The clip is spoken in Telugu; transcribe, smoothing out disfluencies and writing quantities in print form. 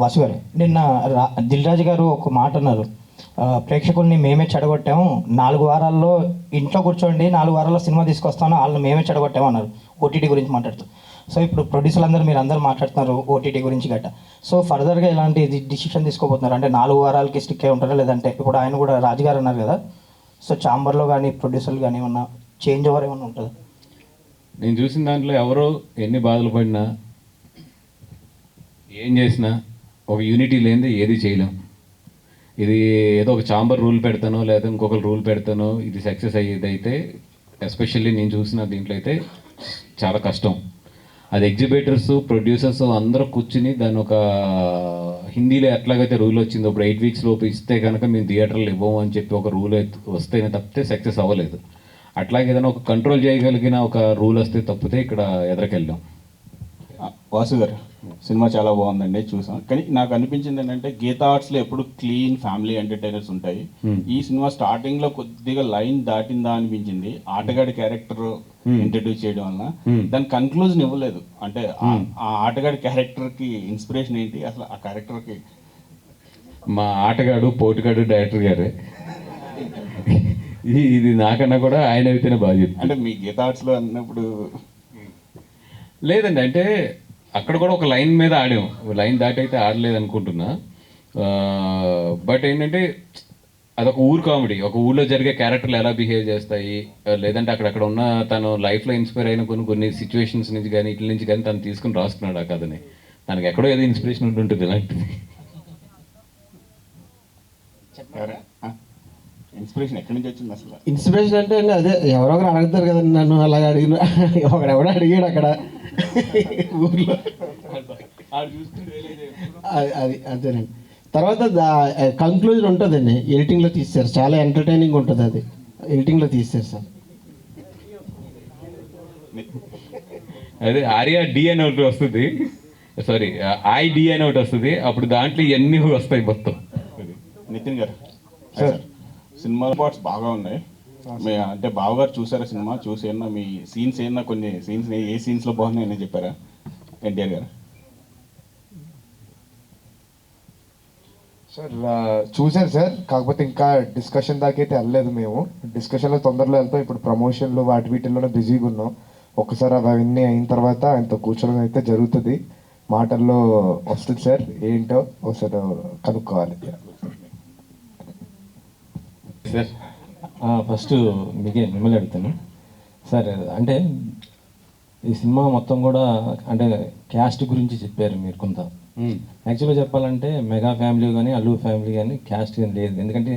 వాసు గారు నిన్న దిల్ రాజు గారు ఒక మాట అన్నారు. ప్రేక్షకుల్ని మేమే చెడగొట్టాము, 4 వారాల్లో ఇంట్లో కూర్చోండి, 4 వారాల్లో సినిమా తీసుకొస్తాను, వాళ్ళని మేమే చెడగొట్టాము అన్నారు ఓటీటీ గురించి మాట్లాడుతూ. సో ఇప్పుడు ప్రొడ్యూసర్లు అందరూ మీరు అందరూ మాట్లాడుతున్నారు ఓటీటీ గురించి గట్ట. సో ఫర్దర్గా ఎలాంటి డిసిషన్ తీసుకోబోతున్నారు అంటే 4 వారాలకి స్టిక్ అయి ఉంటారా, లేదంటే ఇప్పుడు ఆయన కూడా రాజుగారు అన్నారు కదా, సో ఛాంబర్లో కానీ ప్రొడ్యూసర్లు కానీ ఏమన్నా చేంజ్ ఓవర్ ఏమన్నా ఉంటుందా? నేను చూసిన దాంట్లో ఎవరో ఎన్ని బాధలు పడినా ఏం చేసినా ఒక యూనిటీ లేనిది ఏది చేయలేం. ఇది ఏదో ఒక ఛాంబర్ రూల్ పెడతానో లేదా ఇంకొకరు రూల్ పెడతానో ఇది సక్సెస్ అయ్యేది అయితే ఎస్పెషల్లీ నేను చూసిన దీంట్లో అయితే చాలా కష్టం. అది ఎగ్జిబిటర్స్ ప్రొడ్యూసర్స్ అందరూ కూర్చుని దాని ఒక హిందీలో ఎట్లాగైతే రూల్ వచ్చిందో ఇప్పుడు 8 వీక్స్ లోపు ఇస్తే కనుక మేము థియేటర్లు ఇవ్వము అని చెప్పి ఒక రూల్ వస్తేనే తప్పితే సక్సెస్ అవ్వలేదు. అట్లాగే ఏదైనా ఒక కంట్రోల్ చేయగలిగిన ఒక రూల్ వస్తే తప్పితే ఇక్కడ ఎదరికెళ్ళాం. వాసు గారు సినిమా చాలా బాగుందండి, చూసాం. కానీ నాకు అనిపించింది ఏంటంటే గీతా ఆర్ట్స్లో ఎప్పుడు క్లీన్ ఫ్యామిలీ ఎంటర్టైనర్స్ ఉంటాయి. ఈ సినిమా స్టార్టింగ్ లో కొద్దిగా లైన్ దాటిందా అనిపించింది, ఆటగాడి క్యారెక్టర్ ఇంట్రడ్యూస్ చేయడం వల్ల. దాని కన్క్లూజన్ ఇవ్వలేదు. అంటే ఆ ఆటగాడి క్యారెక్టర్ కి ఇన్స్పిరేషన్ ఏంటి అసలు ఆ క్యారెక్టర్ కి? మా ఆటగాడు పోటుగాడు డైరెక్టర్ గారే. ఇది నాకన్నా కూడా ఆయన అయితేనే బాగా చెప్తాను. అంటే మీ గీతా ఆర్ట్స్ లో అన్నప్పుడు లేదండి, అంటే అక్కడ కూడా ఒక లైన్ మీద ఆడాం, లైన్ దాటి అయితే ఆడలేదు అనుకుంటున్నా. బట్ ఏంటంటే అదొక ఊరు కామెడీ, ఒక ఊళ్ళో జరిగే క్యారెక్టర్లు ఎలా బిహేవ్ చేస్తాయి, లేదంటే అక్కడక్కడ ఉన్న తను లైఫ్లో ఇన్స్పైర్ అయిన కొన్ని సిచ్యువేషన్స్ నుంచి కానీ ఇట్ల నుంచి కానీ తను తీసుకుని రాసుకున్నాడు ఆ కథని. తనకి ఎక్కడో ఏదో ఇన్స్పిరేషన్ ఉంటుంటుంది ఇలాంటిది. ఇన్స్పిరేషన్ ఎక్కడి నుంచి వచ్చింది అసలు? ఇన్స్పిరేషన్ అంటే అదే ఎవరో ఒకరు అడుగుతారు కదండి, నన్ను అలాగ అడిగిన ఒకడెవడో అడిగాడు అక్కడ ఊర్లో. అది అంతేనండి. తర్వాత కంక్లూజన్ ఉంటుందండి, ఎడిటింగ్లో తీస్తారు, చాలా ఎంటర్టైనింగ్ ఉంటుంది. అది ఎడిటింగ్లో తీస్తారు సార్. అదే ఆర్యా డి అని ఒకటి వస్తుంది, సారీ ఐడి అని ఒకటి వస్తుంది, అప్పుడు దాంట్లో ఇవన్నీ వస్తాయి మొత్తం. నితిన్ గారు సార్, సినిమా పార్ట్స్ బాగా ఉన్నాయి. అంటే బావగారు చూసారా సినిమా? చూసి ఏమన్నా మీ సీన్స్ ఏమన్నా కొన్ని సీన్స్ ఏ సీన్స్లో బాగున్నాయని చెప్పారా ఎన్టీఆర్ గారు? సార్ చూశారు సార్, కాకపోతే ఇంకా డిస్కషన్ దాకైతే వెళ్ళలేదు. మేము డిస్కషన్లో తొందరలో వెళ్తాం. ఇప్పుడు ప్రమోషన్లు వాటి వీటిల్లోనే బిజీగా ఉన్నాం. ఒక్కసారి అవన్నీ అయిన తర్వాత ఆయనతో కూర్చోడం అయితే జరుగుతుంది, మాటల్లో వస్తుంది సార్. ఏంటో ఒకసారి కనుక్కోవాలి సార్. ఫస్ట్ మిమ్మల్ని అడుగుతాను సార్. అంటే ఈ సినిమా మొత్తం కూడా అంటే క్యాస్ట్ గురించి చెప్పారు మీరు కొంత. యాక్చువల్గా చెప్పాలంటే మెగా ఫ్యామిలీ కానీ అల్లు ఫ్యామిలీ కానీ క్యాస్ట్ లేదు. ఎందుకంటే